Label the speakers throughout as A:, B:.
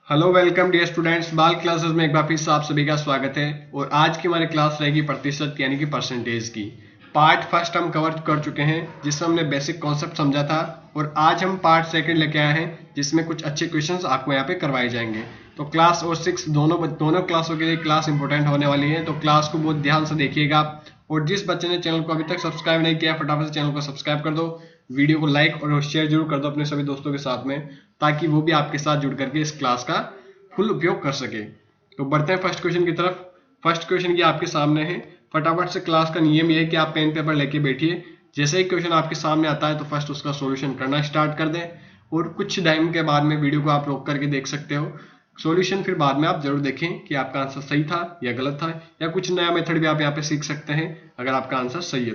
A: Hello welcome dear students, बाल classes में एक बार फिर से आप सभी का स्वागत है। और आज की हमारी क्लास रहेगी प्रतिशत यानी कि परसेंटेज की। पार्ट फर्स्ट हम कवर कर चुके हैं जिसमें हमने बेसिक कॉन्सेप्ट समझा था, और आज हम पार्ट सेकंड लेके आए हैं जिसमें कुछ अच्छे क्वेश्चंस आपको यहाँ पे करवाए जाएंगे। तो क्लास और 6 दोनों क्लासों के लिए क्लास इंपॉर्टेंट होने वाली है, तो क्लास को बहुत ध्यान से देखिएगा। और जिस बच्चे ने चैनल को अभी तक सब्सक्राइब नहीं किया, फटाफट से चैनल को सब्सक्राइब कर दो, वीडियो को लाइक और शेयर जरूर कर दो अपने सभी दोस्तों के साथ में, ताकि वो भी आपके साथ जुड़ करके इस क्लास का फुल उपयोग कर सके। तो बढ़ते हैं फर्स्ट क्वेश्चन की तरफ। फर्स्ट क्वेश्चन की आपके सामने है। फटाफट से क्लास का नियम यह है कि आप पेन पेपर लेके बैठिए, जैसे ही क्वेश्चन आपके सामने आता है तो फर्स्ट उसका सॉल्यूशन करना स्टार्ट कर दें, और कुछ टाइम के बाद में वीडियो को आप रोक करके देख सकते हो सॉल्यूशन, फिर बाद में आप जरूर देखें कि आपका आंसर सही था या गलत था, या कुछ नया मेथड भी आप यहाँ पे सीख सकते हैं अगर आपका आंसर सही है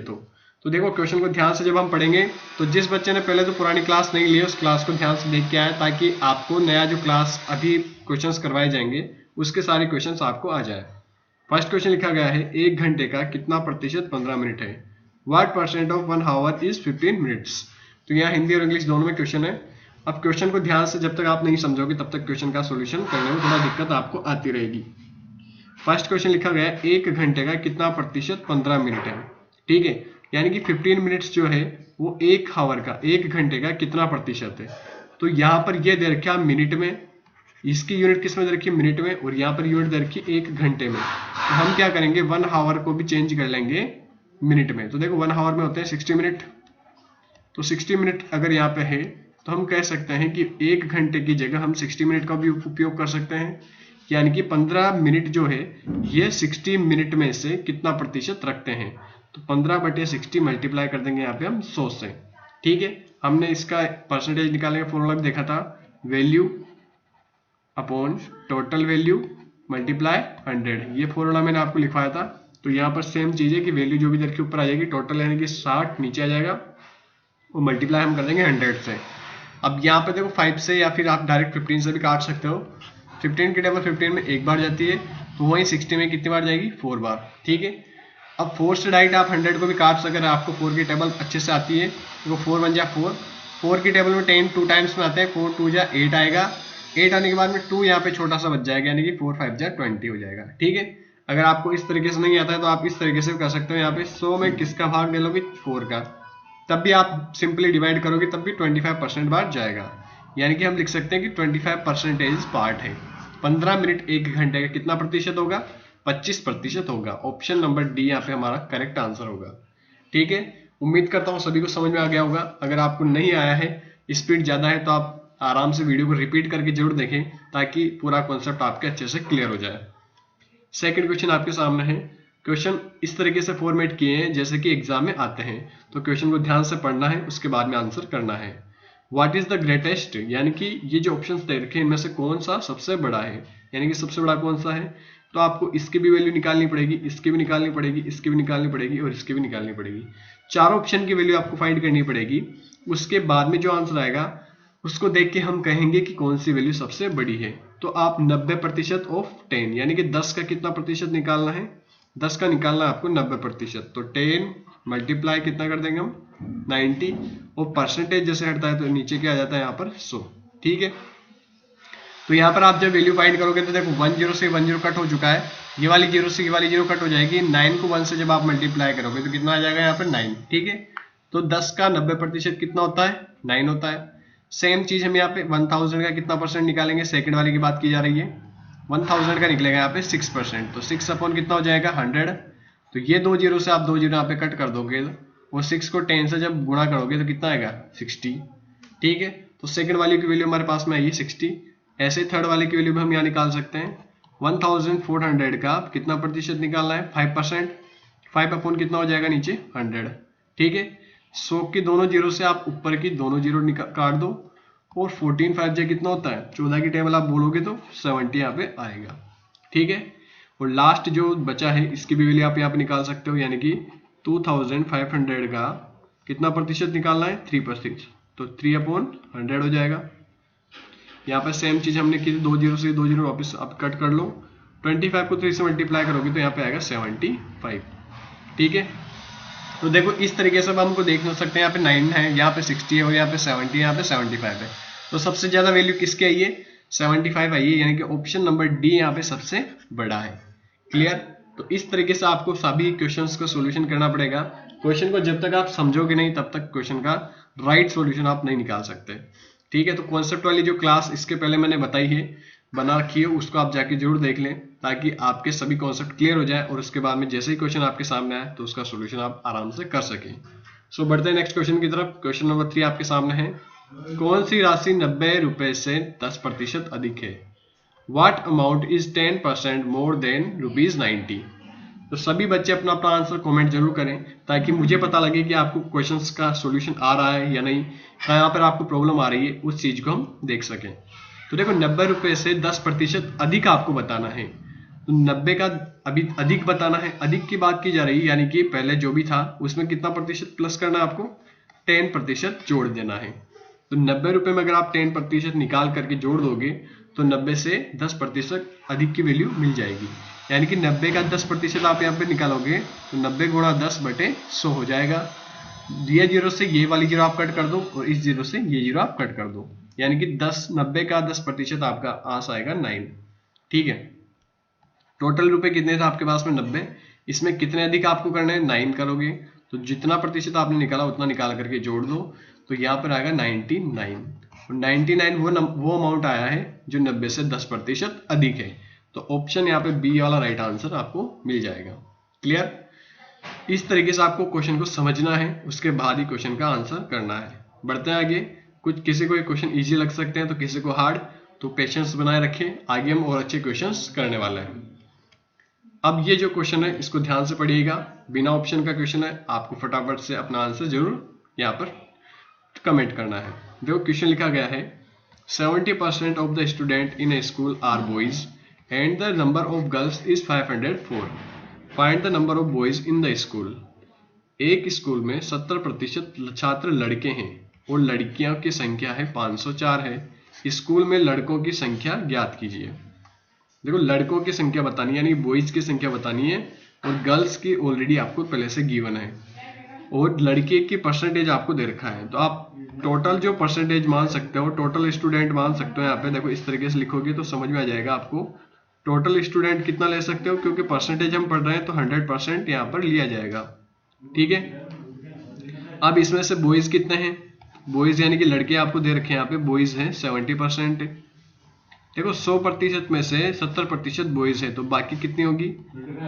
A: तो देखो क्वेश्चन को ध्यान से जब हम पढ़ेंगे, तो जिस बच्चे ने पहले तो पुरानी क्लास नहीं ली है उस क्लास को ध्यान से देख के आए, ताकि आपको नया जो क्लास अभी क्वेश्चंस करवाए जाएंगे उसके सारे क्वेश्चंस आपको आ जाए। फर्स्ट क्वेश्चन लिखा गया है, 1 घंटे का कितना प्रतिशत 15 मिनट है। What percent of 1 our is 15 minutes. तो यहाँ हिंदी और इंग्लिश दोनों में क्वेश्चन है। अब क्वेश्चन को ध्यान से जब तक आप नहीं समझोगे तब तक क्वेश्चन का सोल्यूशन करने में थोड़ा दिक्कत आपको आती रहेगी। फर्स्ट क्वेश्चन लिखा गया है, 1 घंटे का कितना प्रतिशत 15 मिनट है। ठीक है, यानी कि 15 मिनट्स जो है वो 1 आवर का, 1 घंटे का कितना प्रतिशत है। तो यहाँ पर ये दे रखा मिनट में, इसकी यूनिट किस में दे रखी है, मिनट में, और यहाँ पर यूनिट दे रखी है 1 घंटे में। तो हम क्या करेंगे, 1 आवर को भी चेंज कर लेंगे मिनट में। तो देखो 1 आवर में होते हैं 60 मिनट, तो 60 मिनट अगर यहाँ पे है तो हम कह सकते हैं कि 1 घंटे की जगह हम 60 मिनट का भी उपयोग कर सकते हैं, यानी कि 15 मिनट जो है ये 60 मिनट में से कितना प्रतिशत रखते हैं। तो 15/60 मल्टीप्लाई कर देंगे यहाँ पे हम 100 से। ठीक है, हमने इसका परसेंटेज निकालने का फॉर्मूला भी देखा था, value upon total value multiply 100, ये फॉर्मूला मैंने आपको लिखवाया था। तो यहाँ पर सेम चीज है कि वैल्यू जो भी इधर के ऊपर आ जाएगी, टोटल यानी कि 60 नीचे आ जाएगा, वो मल्टीप्लाई हम कर देंगे 100 से। अब यहाँ पे देखो 5 से या फिर आप डायरेक्ट 15 से भी काट सकते हो। 15 की टेबल 15 में एक बार जाती है, तो वहीं 60 में कितनी बार जाएगी, 4 बार। ठीक है, अब 4 से डायरेक्ट आप 100 को भी काट सकते हैं, आपको 4 की टेबल अच्छे से आती है। तो 4 बन जाए 4, 4 की टेबल में 10 2 टाइम्स में आते हैं, 4 2 जा 8 आएगा, 8 आने के बाद में 2 यहाँ पे छोटा सा बच जाएगा, यानी कि 4 5 जा 20 हो जाएगा। ठीक है, अगर आपको इस तरीके से नहीं आता है तो आप इस तरीके से भी कर सकते हो। यहाँ पे 100 में किसका भाग ले लोगे, 4 का, तब भी आप सिंपली डिवाइड करोगे तब भी 25% बार जाएगा, यानी कि हम लिख सकते हैं कि 25% पार्ट है। 15 मिनट 1 घंटे का कितना प्रतिशत होगा, 25% होगा। ऑप्शन नंबर डी यहाँ पे हमारा करेक्ट आंसर होगा। ठीक है, उम्मीद करता हूँ सभी को समझ में आ गया होगा। अगर आपको नहीं आया है, स्पीड ज्यादा है, तो आप आराम से वीडियो को रिपीट करके जरूर देखें, ताकि पूरा कॉन्सेप्ट आपके अच्छे से क्लियर हो जाए। सेकंड क्वेश्चन आपके सामने है। क्वेश्चन इस तरीके से फॉर्मेट किए हैं जैसे कि एग्जाम में आते हैं, तो क्वेश्चन को ध्यान से पढ़ना है, उसके बाद में आंसर करना है। व्हाट इज द ग्रेटेस्ट, यानी कि ये जो ऑप्शंस दे रखे हैं इनमें से कौन सा सबसे बड़ा है, यानी कि सबसे बड़ा कौन सा है। तो आपको इसकी भी वैल्यू निकालनी पड़ेगी, इसकी भी निकालनी पड़ेगी, इसकी भी निकालनी पड़ेगी, और इसकी भी निकालनी पड़ेगी। चारों ऑप्शन की वैल्यू आपको फाइंड करनी पड़ेगी। उसके बाद में जो आंसर आएगा उसको देख के हम कहेंगे कि कौन सी वैल्यू सबसे बड़ी है। तो आप 90% ऑफ 10, यानी कि 10 का कितना प्रतिशत निकालना है, 10 का निकालना है आपको 90%। तो 10 मल्टीप्लाई कितना कर देंगे हम, 90, और परसेंटेज जैसे हटता है तो नीचे क्या आ जाता है यहाँ पर 100। ठीक है, तो यहाँ पर आप जब वैल्यू फाइंड करोगे तो देखो 10 से 10 कट हो चुका है, ये वाली 0 से ये वाली 0 कट हो जाएगी, 9 को 1 से जब आप मल्टीप्लाई करोगे तो कितना आ जाएगा यहाँ पर 9। ठीक है, तो 10 का 90% कितना होता है, 9 होता है। सेम चीज हम यहाँ पे 1000 का कितना परसेंट निकालेंगे, सेकंड वाले की बात की जा रही है, 1000 का निकलेगा यहाँ पे 6%, तो 6 अपॉन कितना हो जाएगा 100। तो ये 2 0 से आप 2 0 यहाँ पे कट कर दोगे, और 6 को 10 से जब गुणा करोगे तो कितना आएगा 60। ठीक है, तो सेकंड वाले की वैल्यू हमारे पास में आई 60। ऐसे थर्ड वाले की वैल्यू भी हम यहाँ निकाल सकते हैं। 1400 का कितना प्रतिशत निकालना है, 5%, 5 अपॉन कितना हो जाएगा नीचे 100। ठीक है, 100 की दोनों जीरो से आप ऊपर की दोनों जीरो काट दो, और 14 5 जे कितना होता है, 14 की टेबल आप बोलोगे तो 70 यहाँ पे आएगा। ठीक है, और लास्ट जो बचा है इसकी भी वैल्यू आप यहाँ पे निकाल सकते हो, यानी कि 2500 का कितना प्रतिशत निकालना है, 3%, तो 3 अपॉन 100 हो जाएगा। यहाँ पे सेम चीज हमने की, 2 0 से 2 0 वापस आप कट कर लो, 25 को 3 से मल्टीप्लाई करोगे तो यहाँ पे आएगा 75। ठीक है, तो देखो इस तरीके से हमको देख सकते हैं, यहाँ पे 9 है, यहाँ पे 60 है, और यहाँ पे 70 है, यहाँ पे 75 है। तो सबसे ज्यादा वैल्यू किसकी आई है, 75 आई है, यानी कि ऑप्शन नंबर डी यहाँ पे सबसे बड़ा है। क्लियर? तो इस तरीके से आपको सभी क्वेश्चंस का सॉल्यूशन करना पड़ेगा। क्वेश्चन को जब तक आप समझोगे नहीं तब तक क्वेश्चन का राइट सॉल्यूशन आप नहीं निकाल सकते। ठीक है, तो कॉन्सेप्ट वाली जो क्लास इसके पहले मैंने बताई है, बना रखी है, उसको आप जाके जरूर देख लें ताकि आपके सभी कॉन्सेप्ट क्लियर हो जाए और उसके बाद में जैसे ही क्वेश्चन आपके सामने आए तो उसका सॉल्यूशन आप आराम से कर सकें। सो बढ़ते हैं नेक्स्ट क्वेश्चन की तरफ। क्वेश्चन नंबर 3 आपके सामने है। कौन सी राशि 90 रुपए से 10% अधिक है? What amount is 10% more than ₹90? तो सभी बच्चे अपना अपना आंसर कमेंट जरूर करें ताकि मुझे पता लगे कि आपको क्वेश्चंस का सॉल्यूशन आ रहा है या नहीं, कहाँ पर आपको प्रॉब्लम आ रही है, उस चीज को हम देख सकें। तो देखो 90 रुपए से 10% अधिक आपको बताना है, तो 90 का अभी अधिक बताना है। अधिक की बात की जा रही है, यानी कि पहले जो भी था उसमें कितना प्रतिशत प्लस करना है आपको? 10% जोड़ देना है। तो 90 रुपए में अगर आप 10% निकाल करके जोड़ दोगे तो 90 से 10% अधिक की वैल्यू मिल जाएगी, यानी कि 90 का 10% आप यहाँ पे निकालोगे तो 90 गुणा 10/100 हो जाएगा। ये जीरो से ये वाली जीरो आप कट कर दो और इस जीरो से ये जीरो आप कट कर दो, यानी कि 90 का 10% आपका आंसर आएगा 9। ठीक है, टोटल रुपए कितने थे आपके पास में? 90। इसमें कितने अधिक आपको करना है? 9 करोगे तो जितना प्रतिशत आपने निकाला उतना निकाल करके जोड़ दो, तो यहाँ पर आएगा 99। और 99 वो अमाउंट आया है जो 90 से 10% अधिक है। तो ऑप्शन यहाँ पे बी वाला राइट आंसर आपको मिल जाएगा। क्लियर? इस तरीके से आपको क्वेश्चन को समझना है, उसके बाद ही क्वेश्चन का आंसर करना है। बढ़ते हैं आगे। कुछ किसी को क्वेश्चन इजी लग सकते हैं तो किसी को हार्ड, तो पेशेंस बनाए रखें, आगे हम और अच्छे क्वेश्चंस करने वाले हैं। अब ये जो क्वेश्चन है इसको ध्यान से पढ़िएगा, बिना ऑप्शन का क्वेश्चन है, आपको फटाफट से अपना आंसर जरूर यहाँ पर कमेंट करना है। देखो क्वेश्चन लिखा गया है 70% of the student in a school are boys and the number of girls is 504। Find the number of boys in the school. एक स्कूल में 70% छात्र लड़के हैं और लड़कियों की संख्या है 504 है। स्कूल में लड़कों की संख्या ज्ञात कीजिए। देखो लड़कों की संख्या बतानी है, यानी बॉयज की संख्या बतानी है, और गर्ल्स की ऑलरेडी आपको पहले से गिवन है, और लड़के की परसेंटेज आपको दे रखा है। तो आप टोटल जो परसेंटेज मान सकते हो, टोटल स्टूडेंट मान सकते हो। यहाँ पे देखो इस तरीके से लिखोगे तो समझ में आ जाएगा आपको टोटल स्टूडेंट कितना ले सकते हो, क्योंकि परसेंटेज हम पढ़ रहे हैं तो 100% यहाँ पर लिया जाएगा। ठीक है, अब इसमें से बॉयज कितने हैं? बॉयज यानी कि लड़के आपको दे रखे हैं, यहाँ पे बॉयज हैं 70%। देखो 100% में से 70% बॉयज है, तो बाकी कितनी होगी?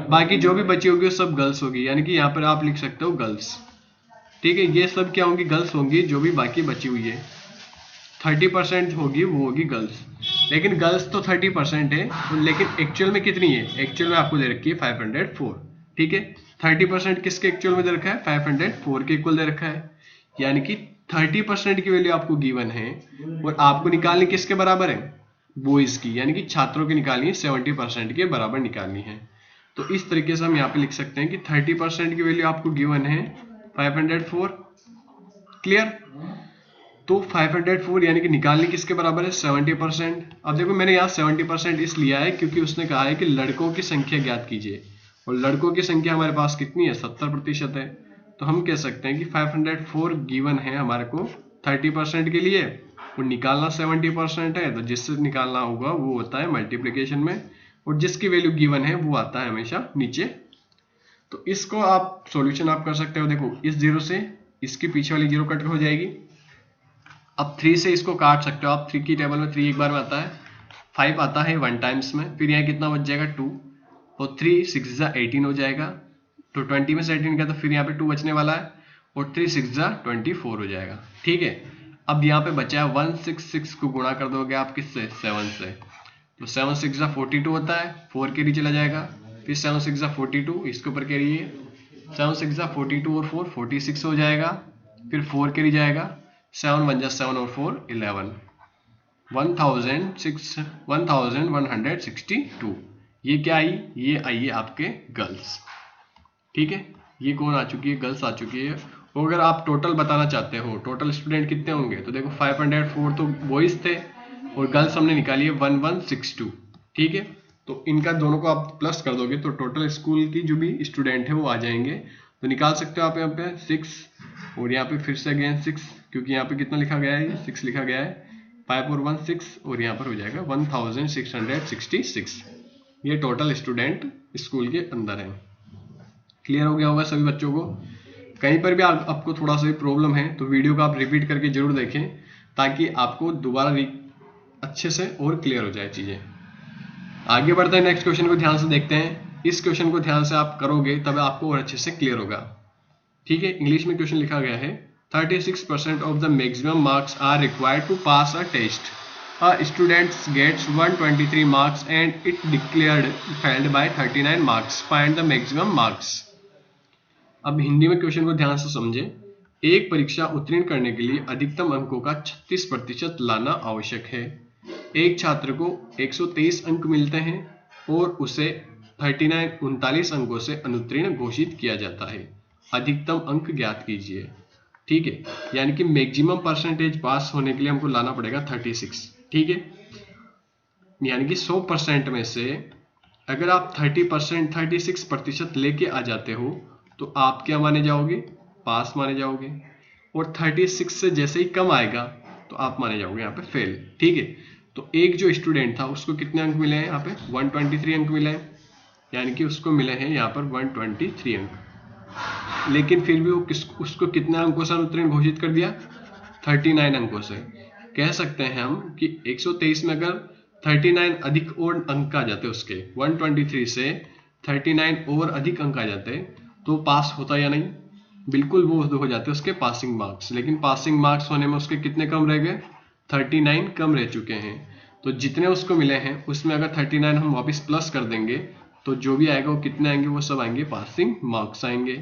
A: बाकी जो भी बची होगी वो सब गर्ल्स होगी, यानी कि यहाँ पर आप लिख सकते हो गर्ल्स। ठीक है, ये सब क्या होंगी? गर्ल्स होंगी। जो भी बाकी बची हुई है 30% होगी, वो होगी गर्ल्स। लेकिन गर्ल्स तो 30% है, लेकिन एक्चुअल में कितनी है? एक्चुअल में आपको दे रखी है 504। ठीक है, 30% किसके एक्चुअल में दे रखा है? 504 के इक्वल दे रखा है, यानी कि 30% की वैल्यू आपको गिवन है और आपको निकालनी किसके बराबर है? बॉयज की, यानी कि छात्रों की निकालनी है, 70% के बराबर निकालनी है। तो इस तरीके से हम यहाँ पे लिख सकते हैं कि 30% की वैल्यू आपको गिवन है 504। क्लियर? तो 504 यानी कि निकालनी किसके बराबर है? 70%। अब देखो मैंने यहाँ 70% इस लिया है क्योंकि उसने कहा है कि लड़कों की संख्या ज्ञात कीजिए, और लड़कों की संख्या हमारे पास कितनी है? 70% है। तो हम कह सकते हैं कि 504 गिवन है हमारे को 30% के लिए, और निकालना 70% है। तो जिससे निकालना होगा वो होता है मल्टीप्लिकेशन में, और जिसकी वैल्यू गिवन है वो आता है हमेशा नीचे। तो इसको आप सॉल्यूशन आप कर सकते हो। देखो इस जीरो से इसके पीछे वाली जीरो कट हो जाएगी। अब 3 से इसको काट सकते हो आप। 3 की टेबल में 3 एक बार में आता है, 5 आता है 1 टाइम्स में, फिर यहाँ कितना बच जाएगा? 2, और 3 6 18 हो जाएगा। तो 20 में से 18 का, तो फिर यहाँ पे 2 बचने वाला है, और 3 6 24 हो जाएगा। ठीक है, अब यहाँ पे बचा है 166 को गुणा कर दोगे आप किससे? 7 से। तो 7 6 42 होता है, 4 कैरी चला जाएगा, फिर 7 6 42, इसके ऊपर कैरी है 7 6 42 और 4 46 हो जाएगा, फिर 4 कैरी जाएगा, 7 1 7 और 4 11, 1162। ये क्या आई? ये आई है आपके गर्ल्स। ठीक है, ये कौन आ चुकी है? गर्ल्स आ चुकी है। और अगर आप टोटल बताना चाहते हो टोटल स्टूडेंट कितने होंगे, तो देखो 504 तो बॉयज थे और गर्ल्स हमने निकाली है 1162। ठीक है, तो इनका दोनों को आप प्लस कर दोगे तो टोटल स्कूल की जो भी स्टूडेंट है वो आ जाएंगे। तो निकाल सकते हो आप यहाँ पे 6, और यहाँ पे फिर से अगेन 6, क्योंकि यहाँ पे कितना लिखा गया है? 6 लिखा गया है। 5 और 1 6 और यहाँ पर हो जाएगा 1666। ये टोटल स्टूडेंट स्कूल के अंदर है। क्लियर हो गया होगा सभी बच्चों को। कहीं पर भी आपको थोड़ा सा भी प्रॉब्लम है तो वीडियो को आप रिपीट करके जरूर देखें, ताकि आपको दोबारा अच्छे से और क्लियर हो जाए चीजें। आगे बढ़ते हैं, नेक्स्ट क्वेश्चन को ध्यान से देखते हैं। इस क्वेश्चन को ध्यान से आप करोगे तब आपको और अच्छे से क्लियर होगा। ठीक है, इंग्लिश में क्वेश्चन लिखा गया है 36% of the maximum marks are required to pass a test. A student gets 123 marks and it declared failed by 39 marks. Find the maximum marks. अब हिंदी में क्वेश्चन को ध्यान से समझें। एक परीक्षा उत्तीर्ण करने के लिए अधिकतम अंकों का 36% लाना आवश्यक है। एक छात्र को 123 अंक मिलते हैं और उसे 39 अंकों से अनुत्तीर्ण घोषित किया जाता है। अधिकतम अंक ज्ञात कीजिए। ठीक है, यानी कि मैक्सिमम परसेंटेज पास होने के लिए हमको लाना पड़ेगा 36। ठीक है, यानी कि 100% में से अगर आप 36% लेके आ जाते हो तो आप क्या माने जाओगे, पास माने जाओगे। और 36 से जैसे ही कम आएगा तो आप माने जाओगे यहाँ पे फेल। ठीक है, तो एक जो स्टूडेंट था उसको कितने अंक मिले हैं यहाँ पे 123 अंक मिले हैं, यानी कि उसको मिले हैं यहाँ पर 123 अंक। लेकिन फिर भी उसको कितने अंकों से अनुत्तीर्ण घोषित कर दिया, 39 अंकों से। कह सकते हैं हम कि 123 में अगर 39 अधिक और अंक आ जाते उसके, 123 से 39 और अधिक अंक आ जाते तो पास होता या नहीं, बिल्कुल वो हो जाते उसके पासिंग मार्क्स। लेकिन पासिंग मार्क्स होने में उसके कितने कम रह गए, 39 कम रह चुके हैं। तो जितने उसको मिले हैं उसमें अगर 39 हम वापस प्लस कर देंगे तो जो भी आएगा वो कितने आएंगे, वो सब आएंगे पासिंग मार्क्स आएंगे।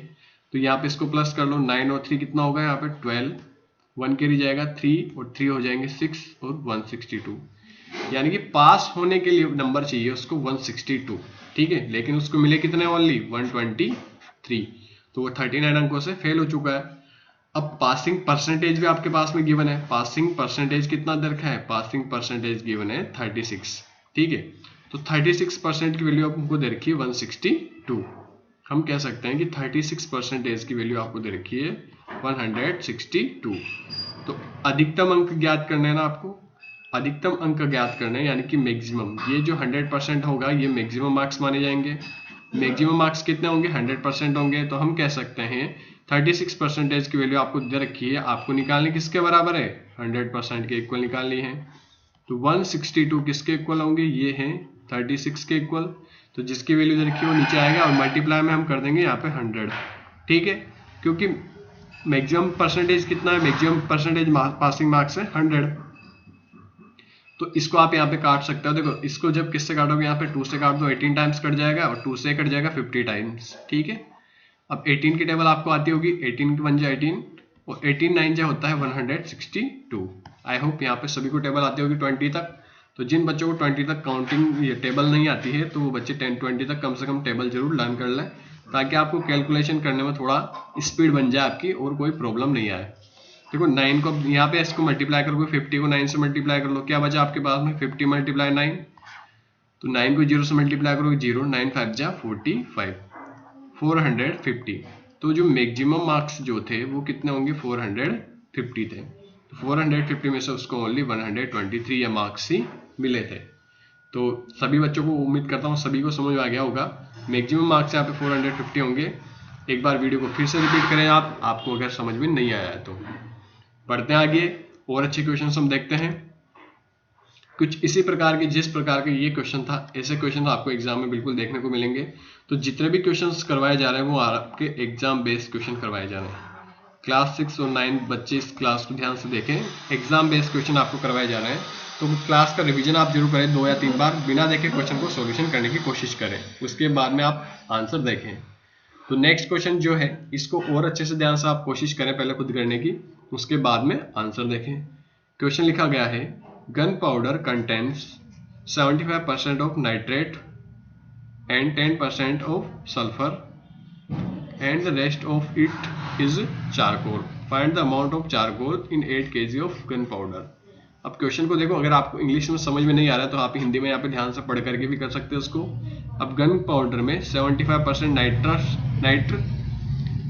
A: तो यहाँ पे इसको प्लस कर लो, 9 और 3 कितना होगा यहाँ पे 12, 1 कैरी जाएगा 3 और 3 हो जाएंगे 6 और 162। यानी कि पास होने के लिए नंबर चाहिए उसको 162। ठीक है, लेकिन उसको मिले कितने, ओनली 123। तो वो 39 अंकों से फेल हो चुका है। अब पासिंग परसेंटेज भी आपके पास में गिवन है। पासिंग परसेंटेज कितना दे रखा है, पासिंग परसेंटेज गिवन है 36। ठीक है, तो 36% की वैल्यू आपको दे रखी है 162। हम कह सकते हैं कि 36% की वैल्यू आपको दे रखी है 162। तो अधिकतम अंक ज्ञात करना है ना आपको, अधिकतम अंक ज्ञात करना है, यानी कि मैक्सिमम। ये जो 100% होगा ये मैक्सिमम मार्क्स माने जाएंगे। मैक्सिमम मार्क्स कितने होंगे, 100% होंगे। तो हम कह सकते हैं 36% की वैल्यू आपको दे रखी है, आपको निकालनी किसके बराबर है, 100% के इक्वल निकालनी है। तो 162 किसके इक्वल होंगे, ये हैं 36 के इक्वल। तो जिसकी वैल्यू दे रखी है वो नीचे आएगा और मल्टीप्लाई में हम कर देंगे यहाँ पे 100। ठीक है, क्योंकि मैक्सिमम परसेंटेज कितना है, मैक्सिमम परसेंटेज पासिंग मार्क्स है 100। तो इसको आप यहाँ पे काट सकते हो। देखो इसको जब किससे काटोगे, यहाँ पे 2 से काट दो, 18 टाइम्स कट जाएगा और 2 से कट जाएगा 50 टाइम्स। ठीक है, अब 18 की टेबल आपको आती होगी, 18 की 1 जा 18 और 18 9 जा होता है 162। आई होप यहाँ पे सभी को टेबल आती होगी 20 तक। तो जिन बच्चों को 20 तक काउंटिंग ये टेबल नहीं आती है तो वो बच्चे 10-20 तक कम से कम टेबल जरूर लर्न कर लें, ताकि आपको कैलकुलेशन करने में थोड़ा स्पीड बन जाए आपकी और कोई प्रॉब्लम नहीं आए। देखो 9 को यहाँ पे इसको मल्टीप्लाई करोगे, 50 को 9 से मल्टीप्लाई कर लो, क्या बचा आपके पास में 50 मल्टीप्लाई 9। तो 9 को 0 से मल्टीप्लाई करोगे 0, 9 5 जा 45, 450। तो जो मैक्सिमम मार्क्स जो थे वो कितने होंगे, 450 थे। 450 में से उसको ओनली 123 या मार्क्स ही मिले थे। तो सभी बच्चों को उम्मीद करता हूँ सभी को समझ आ गया होगा। मैक्सिमम मार्क्स यहाँ पे 450 होंगे। एक बार वीडियो को फिर से रिपीट करें आप, आपको अगर समझ में नहीं आया है तो। बढ़ते हैं आगे, और अच्छे क्वेश्चन हम देखते हैं। कुछ इसी प्रकार के, जिस प्रकार के ये क्वेश्चन था, ऐसे क्वेश्चन आपको एग्जाम में बिल्कुल देखने को मिलेंगे। तो जितने भी क्वेश्चंस करवाए जा रहे हैं वो आपके एग्जाम बेस्ड क्वेश्चन करवाए जा रहे हैं। क्लास 6 और 9 बच्चे इस क्लास को ध्यान से देखें, एग्जाम बेस्ड क्वेश्चन आपको करवाए जा रहे हैं। तो क्लास का रिवीजन आप जरूर करें 2 या 3 बार, बिना देखे क्वेश्चन को सॉल्यूशन करने की कोशिश करें, उसके बाद में आप आंसर देखें। तो नेक्स्ट क्वेश्चन जो है इसको और अच्छे से ध्यान से आप कोशिश करें पहले खुद करने की, उसके बाद में आंसर देखें। क्वेश्चन लिखा गया है, gun powder contains 75% of nitrate and 10% of sulfur and the rest of it is charcoal. Find the amount of charcoal in 8 kg of gunpowder. अब क्वेश्चन को देखो, अगर आपको इंग्लिश में समझ में नहीं आ रहा है तो आप हिंदी में यहाँ पे ध्यान से पढ़ करके भी कर सकते हो उसको। अब गन पाउडर में 75% नाइट्र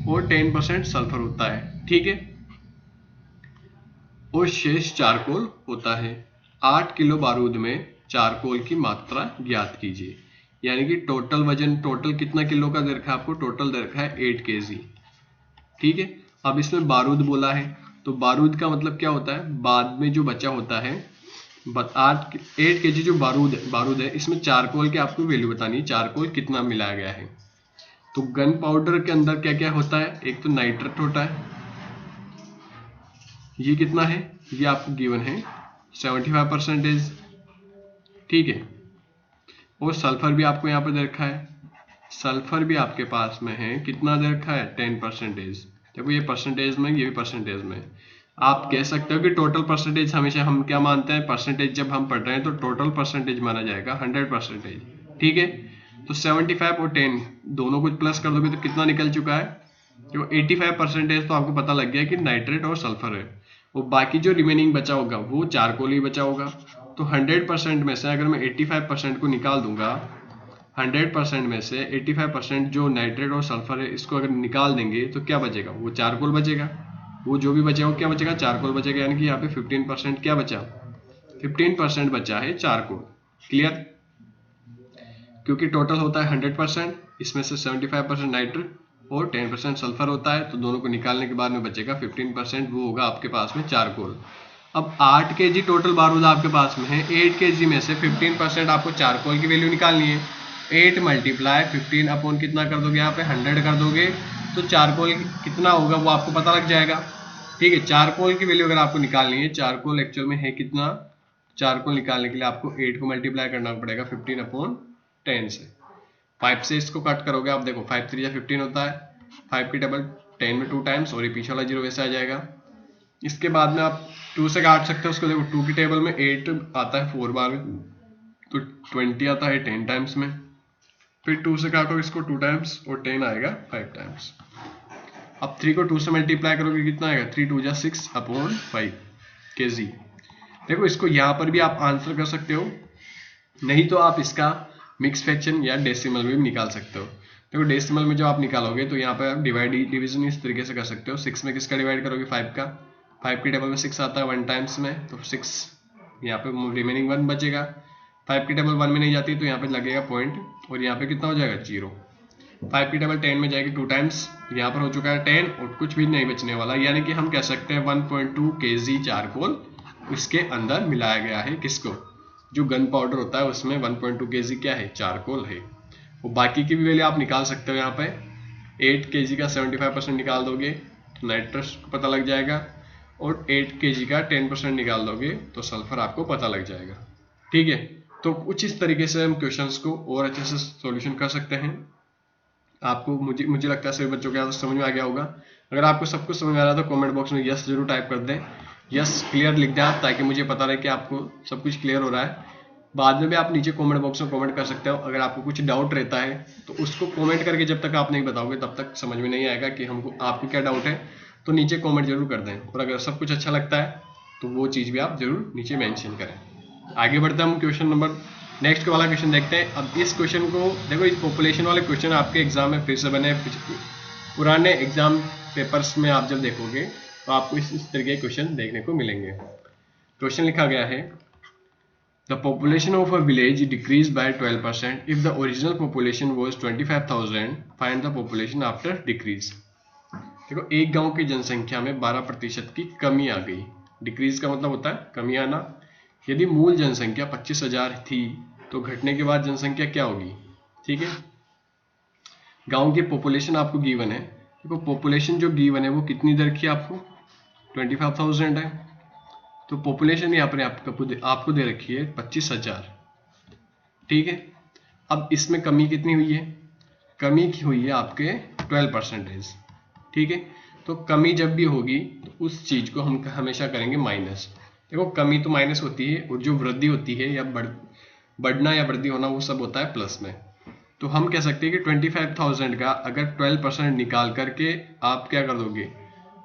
A: और 10% सल्फर होता है। ठीक है, और शेष चारकोल होता है। 8 किलो बारूद में चारकोल की मात्रा ज्ञात कीजिए। यानी कि टोटल वजन, टोटल कितना किलो का दे रखा है आपको, टोटल दे रखा है 8 kg। ठीक है, अब इसमें बारूद बोला है, तो बारूद का मतलब क्या होता है, बाद में जो बचा होता है 8 kg जो बारूद है इसमें चारकोल की आपको वैल्यू बतानी है, चारकोल कितना मिलाया गया है। तो गन पाउडर के अंदर क्या क्या होता है, एक तो नाइट्रेट होता है, ये कितना है, ये आपको गिवन है 75%। ठीक है, और सल्फर भी आपको यहाँ पर दे रखा है, सल्फर भी आपके पास में है, कितना दे रखा है 10%। देखो ये परसेंटेज में, ये भी परसेंटेज में। आप कह सकते हो कि टोटल परसेंटेज हमेशा हम क्या मानते हैं, परसेंटेज जब हम पढ़ रहे हैं तो टोटल परसेंटेज माना जाएगा 100%। ठीक है, तो 75 और 10 दोनों को प्लस कर दोगे तो कितना निकल चुका है, तो 85% तो आपको पता लग गया कि नाइट्रेट और सल्फर है। और बाकी जो रिमेनिंग बचा होगा वो चारकोल ही बचा होगा। तो 100% में से अगर मैं 85% को निकाल दूंगा, 100% में से 85% जो नाइट्रेट और सल्फर है इसको अगर निकाल देंगे तो क्या बचेगा, वो चारकोल बचेगा। वो जो भी बचेगा वो क्या बचेगा, चारकोल बचेगा। यानी कि यहाँ पे 15% क्या बचा, 15% बचा है चारकोल। क्लियर, क्योंकि टोटल होता है 100%, इसमें से 75% नाइट्रेट और 10% सल्फर होता है, तो दोनों को निकालने के बाद में बचेगा 15%, वो होगा आपके पास में चारकोल। अब 8 kg टोटल बारूद आपके पास में है, 8 kg में से 15% आपको चारकोल की वैल्यू निकालनी है। 8 × 15 अपॉन कितना कर दोगे, यहाँ पे 100 कर दोगे तो चारकोल कितना होगा वो आपको पता लग जाएगा। ठीक है, चारकोल की वैल्यू अगर आपको निकालनी है, चारकोल एक्चुअल में है कितना, चारकोल निकालने के लिए आपको 8 को मल्टीप्लाई करना पड़ेगा 15/10 से। 5 से इसको कट करोगे आप, देखो 5 3 15 होता है, 5 की डबल 10 में 2 टाइम्स, और ये पीछे वाला 0 वैसे आ जाएगा। इसके बाद में आप 2 से काट सकते हो उसको, देखो 2 की टेबल में 8 आता है 4 बार में, तो 20 आता है 10 टाइम्स में। फिर 2 से काटो इसको 2 टाइम्स और 10 आएगा 5 टाइम्स। अब 3 को 2 से मल्टीप्लाई करोगे कितना आएगा, 3 2 जा 6/5 kg। देखो इसको यहाँ पर भी आप आंसर कर सकते हो, नहीं तो आप इसका मिक्स फ्रैक्शन या डेसिमल में भी निकाल सकते हो। देखो डेसिमल में जो आप निकालोगे तो यहाँ पर आप डिवीजन इस तरीके से कर सकते हो। 6 में किसका डिवाइड करोगे, 5 का, 5 की टेबल में 6 आता है 1 टाइम्स में, तो 6 यहाँ पे रिमेनिंग 1 बचेगा। 5 की टेबल 1 में नहीं जाती तो यहाँ पे लगेगा पॉइंट, और यहाँ पे कितना हो जाएगा 0। 5 की टेबल 10 में जाएगी 2 टाइम्स, यहाँ पर हो चुका है 10 और कुछ भी नहीं बचने वाला। यानी कि हम कह सकते हैं 1.2 kg चारकोल इसके अंदर मिलाया गया है। किसको, जो गन पाउडर होता है उसमें 1.2 kg क्या है, चारकोल है। वो बाकी की भी वैल्यू आप निकाल सकते हो। यहाँ पे 8 kg का 75% निकाल दोगे तो नाइट्रस को पता लग जाएगा, और 8 kg का 10% निकाल दोगे तो सल्फर आपको पता लग जाएगा। ठीक है, तो कुछ इस तरीके से हम क्वेश्चंस को और अच्छे से सॉल्यूशन कर सकते हैं। आपको मुझे लगता है सभी बच्चों को समझ में आ गया होगा। अगर आपको सब कुछ समझ में आ रहा है तो कमेंट बॉक्स में यस जरूर टाइप कर दें, यस क्लियर लिख दें आप, ताकि मुझे पता रहे कि आपको सब कुछ क्लियर हो रहा है। बाद में भी आप नीचे कमेंट बॉक्स में कमेंट कर सकते हो। अगर आपको कुछ डाउट रहता है तो उसको कमेंट करके जब तक आप नहीं बताओगे तब तक समझ में नहीं आएगा कि हमको आपको क्या डाउट है। तो नीचे कमेंट जरूर कर दें, और अगर सब कुछ अच्छा लगता है तो वो चीज़ भी आप जरूर नीचे मेंशन करें। आगे बढ़ते हम क्वेश्चन नंबर नेक्स्ट वाला क्वेश्चन देखते हैं। अब इस क्वेश्चन को देखो, इस पॉपुलेशन वाले क्वेश्चन आपके एग्जाम में फिर से बने, पुराने एग्जाम पेपर्स में आप जब देखोगे तो आपको इस तरीके के क्वेश्चन देखने को मिलेंगे। क्वेश्चन लिखा गया है, The population of a village decreased by 12% if the original population was 25,000. Find the population after decrease. देखो एक गांव की जनसंख्या में 12% की कमी आ गई। डिक्रीज का मतलब होता है कमी आना। यदि मूल जनसंख्या 25,000 थी तो घटने के बाद जनसंख्या क्या होगी। ठीक है, गांव की पॉपुलेशन आपको गिवन है। देखो पॉपुलेशन जो गिवन है वो कितनी दर की आपको 25,000 है, तो पॉपुलेशन यहाँ पर आपको दे रखी है 25,000। ठीक है, अब इसमें कमी कितनी हुई है, कमी की हुई है आपके 12%। ठीक है, तो कमी जब भी होगी तो उस चीज को हम हमेशा करेंगे माइनस। देखो कमी तो माइनस होती है, और जो वृद्धि होती है या बढ़ना या वृद्धि होना वो सब होता है प्लस में। तो हम कह सकते हैं कि 25,000 का अगर 12% निकाल करके आप क्या कर दोगे,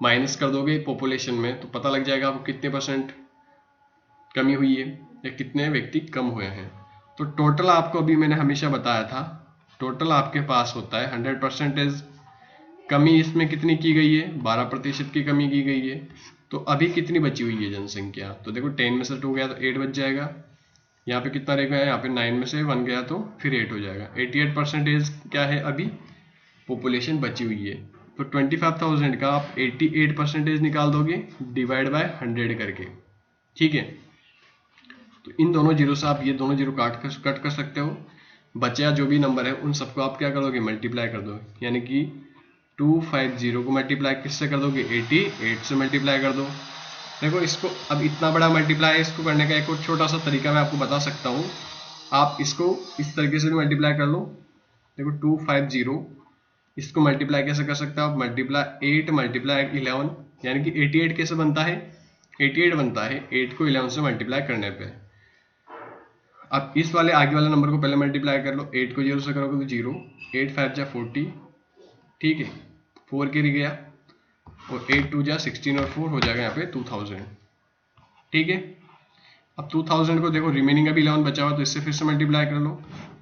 A: माइनस कर दोगे पॉपुलेशन में, तो पता लग जाएगा आपको कितने % कमी हुई है या कितने व्यक्ति कम हुए हैं। तो टोटल आपको अभी मैंने हमेशा बताया था, टोटल आपके पास होता है 100%। कमी इसमें कितनी की गई है, 12% की कमी की गई है। तो अभी कितनी बची हुई है जनसंख्या, तो देखो 10 में से 2 गया तो 8 बच जाएगा। यहाँ पे कितना रहेगा, यहाँ पे 9 में से 1 गया तो फिर 8 हो जाएगा। 88% क्या है अभी पॉपुलेशन बची हुई है। तो 25,000 का आप 88% निकाल दोगे डिवाइड बाय 100 करके, ठीक है। तो इन दोनों जीरो से आप ये दोनों जीरो कट कर सकते हो। बचा जो भी नंबर है उन सबको आप क्या करोगे, मल्टीप्लाई कर दो। यानी कि 250 को मल्टीप्लाई किससे कर दोगे, 88 से मल्टीप्लाई कर दो। देखो इसको अब इतना बड़ा मल्टीप्लाई इसको करने का एक और छोटा सा तरीका मैं आपको बता सकता हूँ। आप इसको इस तरीके से भी मल्टीप्लाई कर लो। देखो 250 इसको मल्टीप्लाई कैसे कर सकते हो आप, मल्टीप्लाई 8 मल्टीप्लाई 11, यानी कि 88 कैसे बनता है, 88 बनता है 8 को 11 से मल्टीप्लाई करने पे। अब इस वाले आगे वाले नंबर को पहले मल्टीप्लाई कर लो, 8 को 0 से करोगे तो 0, 8 5 जा 40, ठीक है, 4 कैरी गया और 8 2 जा 16 और 4 हो जाएगा यहाँ पे 2000, ठीक है। अब 2000 को देखो रिमेनिंग अभी 11 बचा हुआ तो इससे फिर से मल्टीप्लाई कर लो।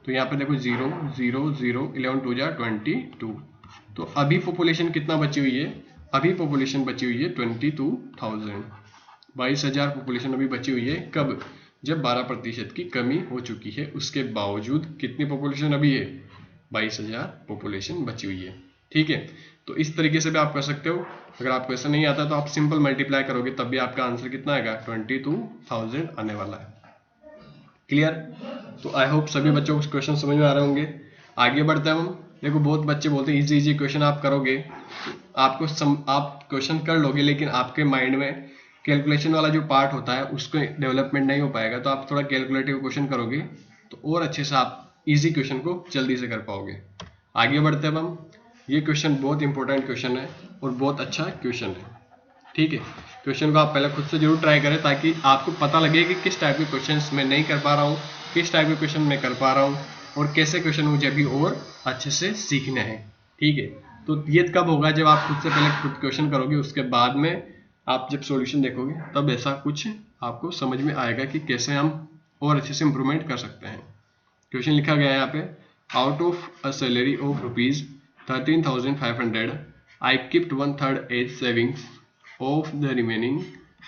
A: तो यहाँ पे देखो 0 0 0 11 2 जा 22। तो अभी पॉपुलेशन कितना बची हुई है, अभी पॉपुलेशन बची हुई है 22,000, 22,000 पॉपुलेशन अभी बची हुई है। कब, जब 12% की कमी हो चुकी है, उसके बावजूद कितनी पॉपुलेशन अभी है, 22,000 पॉपुलेशन बची हुई है, ठीक है। तो इस तरीके से भी आप कर सकते हो। अगर आपको ऐसा नहीं आता तो आप सिंपल मल्टीप्लाई करोगे तब भी आपका आंसर कितना आएगा, 22,000 आने वाला है। क्लियर। तो आई होप सभी बच्चों को क्वेश्चन समझ में आ रहे होंगे। आगे बढ़ते हैं हम। देखो बहुत बच्चे बोलते हैं इजी क्वेश्चन आप करोगे, आपको आप क्वेश्चन कर लोगे लेकिन आपके माइंड में कैलकुलेशन वाला जो पार्ट होता है उसको डेवलपमेंट नहीं हो पाएगा। तो आप थोड़ा कैलकुलेटिव क्वेश्चन करोगे तो और अच्छे से आप इजी क्वेश्चन को जल्दी से कर पाओगे। आगे बढ़ते हैं हम। ये क्वेश्चन बहुत इंपॉर्टेंट क्वेश्चन है और बहुत अच्छा क्वेश्चन है, ठीक है। क्वेश्चन को आप पहले खुद से जरूर ट्राई करें ताकि आपको पता लगे कि किस टाइप के क्वेश्चंस मैं नहीं कर पा रहा हूँ, किस टाइप के क्वेश्चन मैं कर पा रहा हूँ और कैसे क्वेश्चन मुझे अभी और अच्छे से सीखने हैं, ठीक है। तो ये कब होगा, जब आप खुद से पहले खुद क्वेश्चन करोगे, उसके बाद में आप जब सॉल्यूशन देखोगे तब ऐसा कुछ आपको समझ में आएगा कि कैसे हम और अच्छे से इंप्रूवमेंट कर सकते हैं। क्वेश्चन लिखा गया है यहाँ पे, out of a salary of ₹13,500 I kept 1/3 as savings. Of the remaining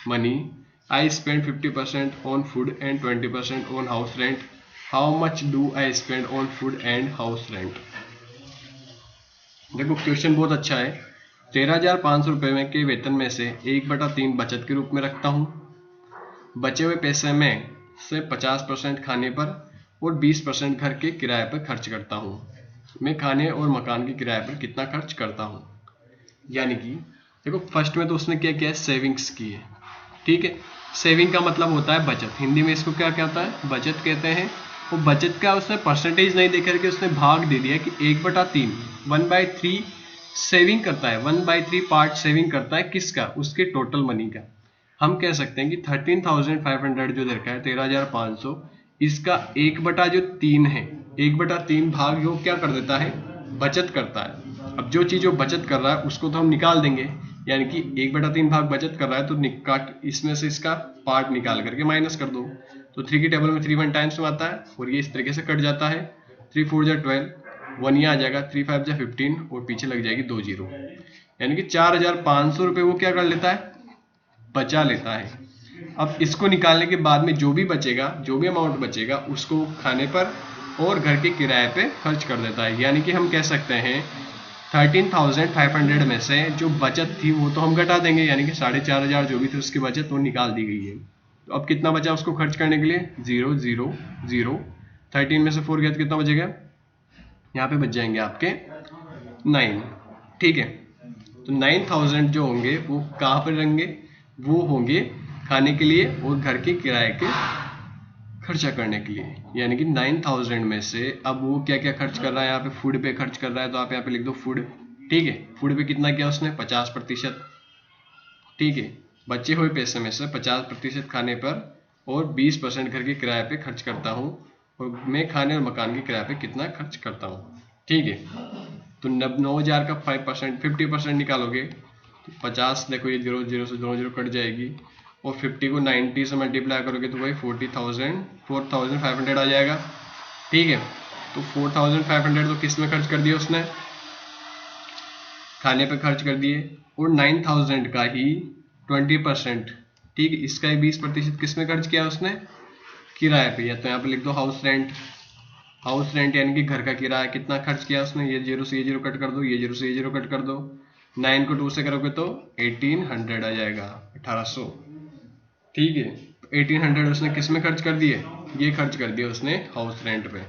A: money I spent 50% on food and 20% on house rent. How much do I spend on food and house rent? देखो question बहुत अच्छा है। 13,500 रुपये में के वेतन में से 1/3 बचत के रूप में रखता हूँ। बचे हुए पैसे में से 50% खाने पर और 20% घर के किराए पर खर्च करता हूँ। मैं खाने और मकान के किराए पर कितना खर्च करता हूँ। यानी कि देखो फर्स्ट में तो उसने क्या किया है, सेविंग्स की है, ठीक है। सेविंग का मतलब होता है बचत, हिंदी में इसको क्या कहता है, बचत कहते हैं। वो बचत का उसने परसेंटेज नहीं देख करके उसने भाग दे दिया कि 1/3 1/3 सेविंग करता है, 1/3 पार्ट सेविंग करता है किसका, उसके टोटल मनी का। हम कह सकते हैं कि 13,500 जो देखा है 13,500, इसका 1/3 है, 1/3 भाग जो क्या कर देता है, बचत करता है। अब जो चीज वो बचत कर रहा है उसको तो हम निकाल देंगे, यानी कि 1/3 भाग बचत कर रहा है तो इसमें से इसका पार्ट निकाल करके माइनस कर दो। तो 3 की टेबल में 3 1 टाइम्स में आता है और ये इस तरीके से कट जाता है। 3 4 जा 12, 1 ये आ जाएगा, 3 5 जा 15 और पीछे लग जाएगी 2 0, यानी कि 4,500 रुपये वो क्या कर लेता है, बचा लेता है। अब इसको निकालने के बाद में जो भी बचेगा, जो भी अमाउंट बचेगा उसको खाने पर और घर के किराए पे खर्च कर देता है। यानी कि हम कह सकते हैं 13,500 में से जो बचत थी वो तो हम घटा देंगे, यानी कि 4,500 जो भी थी उसकी बचत वो निकाल दी गई है। तो अब कितना बचा उसको खर्च करने के लिए, 0 0 0, 13 में से 4 गया तो कितना बचेगा, यहाँ पे बच जाएंगे आपके 9, ठीक है। तो 9,000 जो होंगे वो कहाँ पर रहेंगे, वो होंगे खाने के लिए और घर के किराए के खर्चा करने के लिए। यानी कि 9,000 में से अब वो क्या क्या खर्च कर रहा है, यहाँ पे फूड पे खर्च कर रहा है, तो आप यहाँ पे लिख दो फूड, ठीक है। फूड पे कितना किया उसने, 50%, ठीक है। बचे हुए पैसे में से 50% खाने पर और 20% घर के किराए पे खर्च करता हूँ और मैं खाने और मकान के किराए पे कितना खर्च करता हूँ, ठीक है। तो 9,000 का 5% 50% निकालोगे तो 50, देखो ये 0 0 से 2 0 कट जाएगी और 50 को 90 से मल्टीप्लाई करोगे तो वही 4,500 आ जाएगा, ठीक है। तो 4,500 तो किस में खर्च कर दिया उसने, खाने पे खर्च कर दिए, और 9,000 का ही 20%, ठीक है। इसका 20% किस में खर्च किया उसने? किराए पे। या तो यहाँ पे लिख दो हाउस रेंट। हाउस रेंट यानी कि घर का किराया कितना खर्च किया उसने? ये 0 से ये 0 कट कर दो, ये 0 से ये 0 कट कर दो, 9 को 2 से करोगे तो 1800 आ जाएगा, 1800, ठीक है। 1800 उसने किस में खर्च कर दिए? ये खर्च कर दिया उसने हाउस रेंट पे,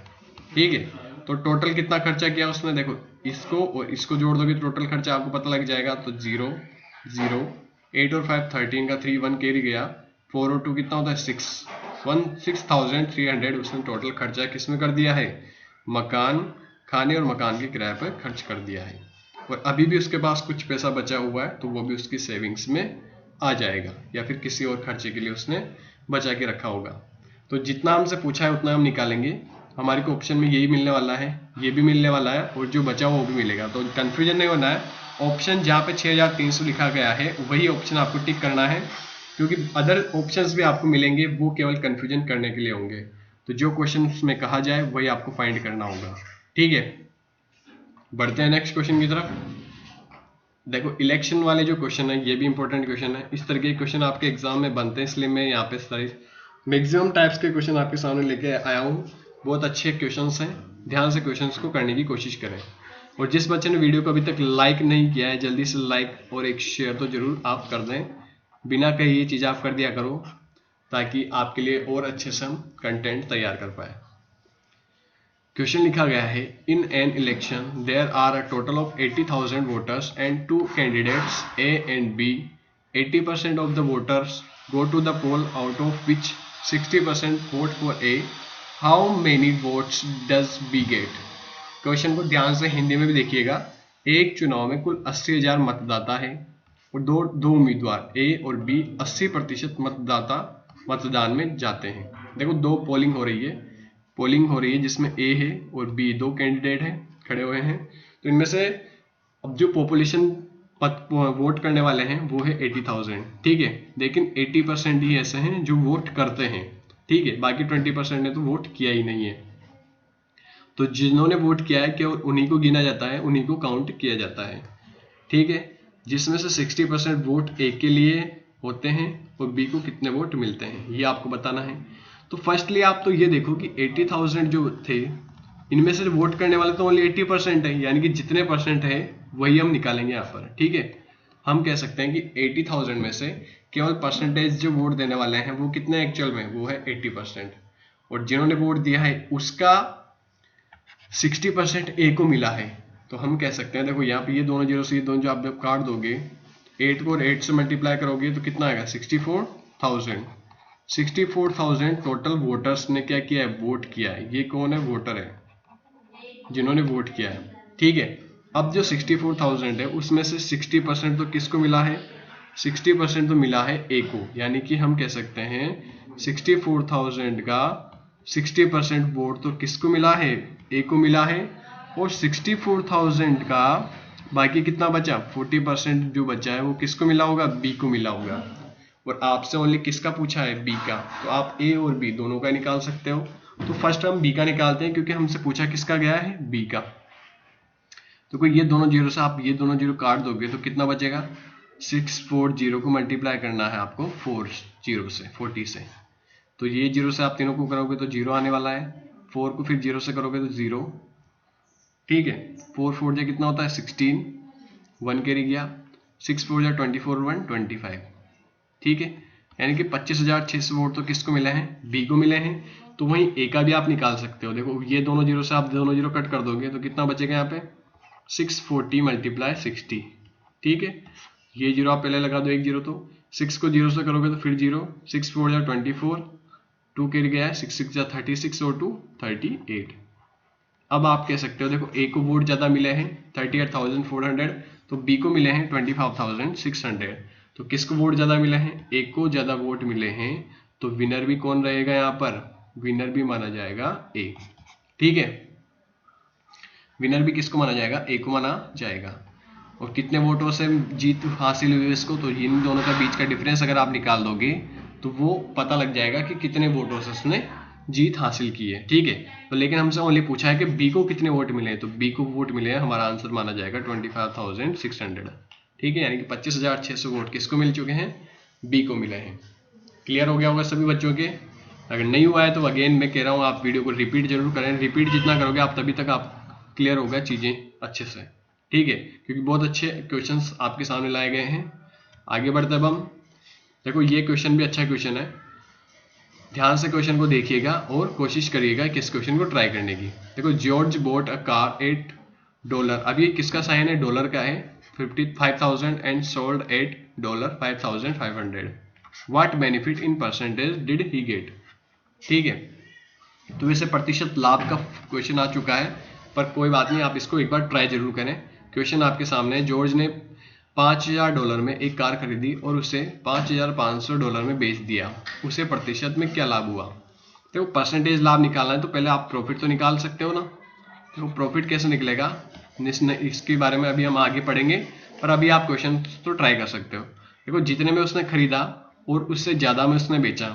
A: ठीक है। तो टोटल कितना खर्चा किया उसने? देखो इसको और इसको जोड़ दोगे तो टोटल खर्चा आपको पता लग जाएगा। तो 0 0, 8 और 5 13 का 3 1 कैरी गया, 4 और 2 कितना होता है? 6300 उसने टोटल खर्चा किस में कर दिया है? मकान, खाने और मकान के किराए पर खर्च कर दिया है। और अभी भी उसके पास कुछ पैसा बचा हुआ है तो वो भी उसकी सेविंग्स में आ जाएगा, या फिर किसी और खर्चे के लिए उसने बचा के रखा होगा। तो जितना हमसे पूछा है उतना हम निकालेंगे। हमारे को ऑप्शन में यही मिलने वाला है, ये भी मिलने वाला है, और जो बचा वो भी मिलेगा। तो कंफ्यूजन नहीं होना है। ऑप्शन जहाँ पे 6300 लिखा गया है वही ऑप्शन आपको टिक करना है, क्योंकि अदर ऑप्शंस भी आपको मिलेंगे, वो केवल कंफ्यूजन करने के लिए होंगे। तो जो क्वेश्चन में कहा जाए वही आपको फाइंड करना होगा, ठीक है। बढ़ते हैं नेक्स्ट क्वेश्चन की तरफ। देखो इलेक्शन वाले जो क्वेश्चन है ये भी इंपॉर्टेंट क्वेश्चन है। इस तरह के क्वेश्चन आपके एग्जाम में बनते हैं, इसलिए मैं यहाँ पे सारी मैक्सिमम टाइप्स के क्वेश्चन आपके सामने लेके आया हूँ। बहुत अच्छे क्वेश्चंस हैं, ध्यान से क्वेश्चंस को करने की कोशिश करें। और जिस बच्चे ने वीडियो को अभी तक लाइक नहीं किया है, जल्दी से लाइक और एक शेयर तो जरूर आप कर दें। बिना कहीं ये चीज़ आप कर दिया करो, ताकि आपके लिए और अच्छे से हम कंटेंट तैयार कर पाए। क्वेश्चन लिखा गया है, in an election there are a total of 80,000 voters and 2 candidates A and B. 80% of the voters go to the poll, out of which 60% vote for A. How many votes does B get? Question को ध्यान से हिंदी में भी देखिएगा। एक चुनाव में कुल 80,000 मतदाता है और दो उम्मीदवार ए और बी 80% मतदान में जाते हैं। देखो दो पोलिंग हो रही है जिसमें ए है और बी, दो कैंडिडेट हैं खड़े हुए हैं। तो इनमें से अब जो पॉपुलेशन वोट करने वाले हैं वो है 80,000, ठीक है। लेकिन 80% ही ऐसे हैं जो वोट करते हैं, ठीक है। बाकी 20% ने तो वोट किया ही नहीं है। तो जिन्होंने वोट किया है केवल उन्हीं को गिना जाता है, उन्हीं को काउंट किया जाता है, ठीक है। जिसमें से 60% वोट ए के लिए होते हैं और बी को कितने वोट मिलते हैं ये आपको बताना है। तो फर्स्टली आप तो ये देखो कि 80,000 जो थे इनमें से वोट करने वाले तो ओनली 80% है, यानी कि जितने परसेंट है वही हम निकालेंगे यहाँ पर, ठीक है। हम कह सकते हैं कि 80,000 में से केवल परसेंटेज जो वोट देने वाले हैं वो कितने एक्चुअल में, वो है 80%। और जिन्होंने वोट दिया है उसका 60% ए को मिला है। तो हम कह सकते हैं, देखो यहाँ पे ये दोनों जीरो से ये दोनों जो आप जब काट दोगे, 8 को 8 से मल्टीप्लाई करोगे तो कितना आएगा? 64,000। 64,000 टोटल वोटर्स ने क्या किया है? वोट किया है। ये कौन है? वोटर है जिन्होंने वोट किया है, ठीक है। अब जो 64,000 है उसमें से 60% तो किसको मिला है? 60% तो मिला है ए को, यानी कि हम कह सकते हैं 64,000 का 60% वोट तो किसको मिला है? ए को मिला है। और 64,000 का बाकी कितना बचा? 40% जो बचा है वो किसको मिला होगा? बी को मिला होगा। और आपसे ओनली किसका पूछा है? बी का। तो आप ए और बी दोनों का निकाल सकते हो। तो फर्स्ट हम बी का निकालते हैं, क्योंकि हमसे पूछा किसका गया है? बी का। तो कोई ये दोनों जीरो से आप ये दोनों जीरो काट दोगे तो कितना बचेगा? 640 को मल्टीप्लाई करना है आपको 40 से। तो ये जीरो से आप तीनों को करोगे तो जीरो आने वाला है। 4 को फिर जीरो से करोगे तो जीरो, ठीक है। 4 4 जा कितना होता है? 16, 1 कैरी गया, 6 4 जा 24, 1 25, ठीक है। यानी कि 25,600 वोट तो किसको मिले हैं? बी को मिले हैं। तो वहीं ए का भी आप निकाल सकते हो। देखो ये दोनों जीरो से आप दोनों जीरो कट कर दोगे तो कितना बचेगा यहाँ पे? 640 मल्टीप्लाई 60, ठीक है। ये जीरो आप पहले लगा दो, एक जीरो। तो 6 को जीरो से करोगे तो फिर जीरो, 6 4 जा 24, 2 कैरी गया है, 6 6 जा 36 और 2 38। अब आप कह सकते हो, देखो ए को वोट ज्यादा मिले हैं 38,400, तो बी को मिले हैं 25,600। तो किसको वोट ज्यादा मिले हैं? ए को ज्यादा वोट मिले हैं। तो विनर भी कौन रहेगा यहाँ पर? विनर भी माना जाएगा ए, ठीक है। विनर भी किसको माना जाएगा? ए को माना जाएगा। और कितने वोटों से जीत हासिल हुई इसको? तो इन दोनों का बीच का डिफरेंस अगर आप निकाल दोगे तो वो पता लग जाएगा कि कितने वोटों से उसने जीत हासिल की है, ठीक है। तो लेकिन हमसे ओनली पूछा है कि बी को कितने वोट मिले हैं, तो बी को वोट मिले हैं, हमारा आंसर माना जाएगा 25,600, ठीक है। यानी कि 25,600 वोट किसको मिल चुके हैं? बी को मिले हैं। क्लियर हो गया होगा सभी बच्चों के? अगर नहीं हुआ है तो अगेन मैं कह रहा हूँ आप वीडियो को रिपीट जरूर करें। रिपीट जितना करोगे आप तभी तक आप क्लियर होगा चीज़ें अच्छे से, ठीक है, क्योंकि बहुत अच्छे क्वेश्चंस आपके सामने लाए गए हैं। आगे बढ़ते अब हम, देखो ये क्वेश्चन भी अच्छा क्वेश्चन है, ध्यान से क्वेश्चन को देखिएगा और कोशिश करिएगा कि इस क्वेश्चन को ट्राई करने की। देखो, जॉर्ज बोट अ कार $8। अब ये किसका साइन है? डॉलर का है। 55,000 and sold $8 $5,500। What benefit in percentage did he get? ठीक है, तो वैसे प्रतिशत लाभ का क्वेश्चन आ चुका है, पर कोई बात नहीं, आप इसको एक बार ट्राई जरूर करें। क्वेश्चन आपके सामने है, जॉर्ज ने $5,000 में एक कार खरीदी और उसे $5,500 में बेच दिया, उसे प्रतिशत में क्या लाभ हुआ? तो परसेंटेज लाभ निकालना है तो पहले आप प्रॉफिट तो निकाल सकते हो ना। तो प्रॉफिट कैसे निकलेगा इसके बारे में अभी हम आगे पढ़ेंगे, पर अभी आप क्वेश्चन तो ट्राई कर सकते हो। देखो, जितने में उसने खरीदा और उससे ज़्यादा में उसने बेचा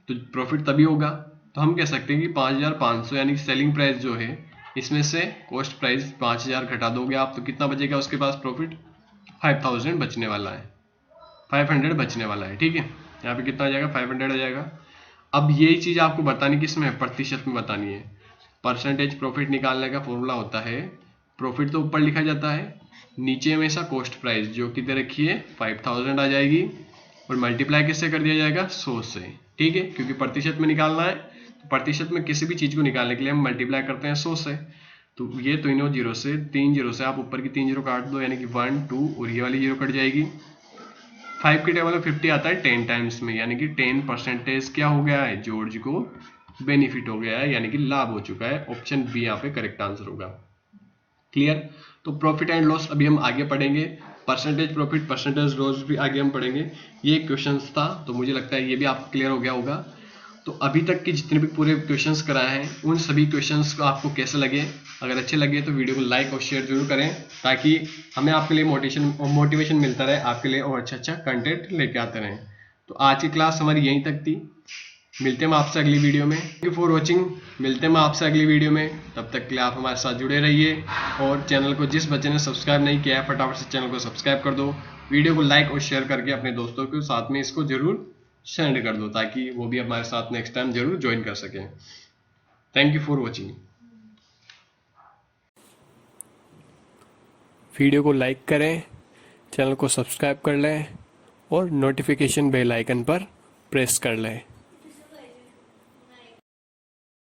A: तो प्रॉफिट तभी होगा। तो हम कह सकते हैं कि 5,500 यानी सेलिंग प्राइस जो है, इसमें से कॉस्ट प्राइस 5,000 घटा दोगे आप तो कितना बचेगा उसके पास? प्रॉफिट 5,000 बचने वाला है, 500 बचने वाला है। ठीक है, यहाँ पे कितना आ जाएगा? 500 आ जाएगा। अब यही चीज़ आपको बतानी किस में है? प्रतिशत में बतानी है। परसेंटेज प्रॉफिट निकालने का फॉर्मूला होता है, प्रॉफिट तो ऊपर लिखा जाता है, नीचे हमेशा कॉस्ट प्राइस जो कि दे रखी है 5,000 आ जाएगी और मल्टीप्लाई किससे कर दिया जाएगा? 100 से। ठीक है, क्योंकि प्रतिशत में निकालना है तो प्रतिशत में किसी भी चीज़ को निकालने के लिए हम मल्टीप्लाई करते हैं 100 से। तो ये तीनों जीरो से, 3 जीरो से आप ऊपर की 3 जीरो काट दो, यानी कि 1 2 और ये वाली जीरो कट जाएगी। 5 की टेबल में 50 आता है 10 टाइम्स में, यानी कि 10% क्या हो गया है? जॉर्ज को बेनिफिट हो गया है, यानी कि लाभ हो चुका है। ऑप्शन बी यहाँ पे करेक्ट आंसर होगा। क्लियर? तो प्रॉफिट एंड लॉस अभी हम आगे पढ़ेंगे, परसेंटेज प्रॉफिट परसेंटेज लॉस भी आगे हम पढ़ेंगे। ये क्वेश्चंस था तो मुझे लगता है ये भी आपको क्लियर हो गया होगा। तो अभी तक के जितने भी पूरे क्वेश्चंस कराए हैं उन सभी क्वेश्चंस को आपको कैसे लगे? अगर अच्छे लगे तो वीडियो को लाइक और शेयर जरूर करें, ताकि हमें आपके लिए मोटिवेशन मिलता रहे, आपके लिए और अच्छा कंटेंट लेके आते रहें। तो आज की क्लास हमारी यहीं तक थी, मिलते हैं आपसे अगली वीडियो में। थैंक यू फॉर वॉचिंग, मिलते हैं आपसे अगली वीडियो में। तब तक के लिए आप हमारे साथ जुड़े रहिए और चैनल को जिस बच्चे ने सब्सक्राइब नहीं किया है फटाफट से चैनल को सब्सक्राइब कर दो। वीडियो को लाइक और शेयर करके अपने दोस्तों के साथ में इसको जरूर सेंड कर दो, ताकि वो भी हमारे साथ नेक्स्ट टाइम जरूर ज्वाइन कर सकें। Thank you for watching.
B: Video को लाइक करें, चैनल को सब्सक्राइब कर लें और नोटिफिकेशन बेल आइकन पर प्रेस कर लें।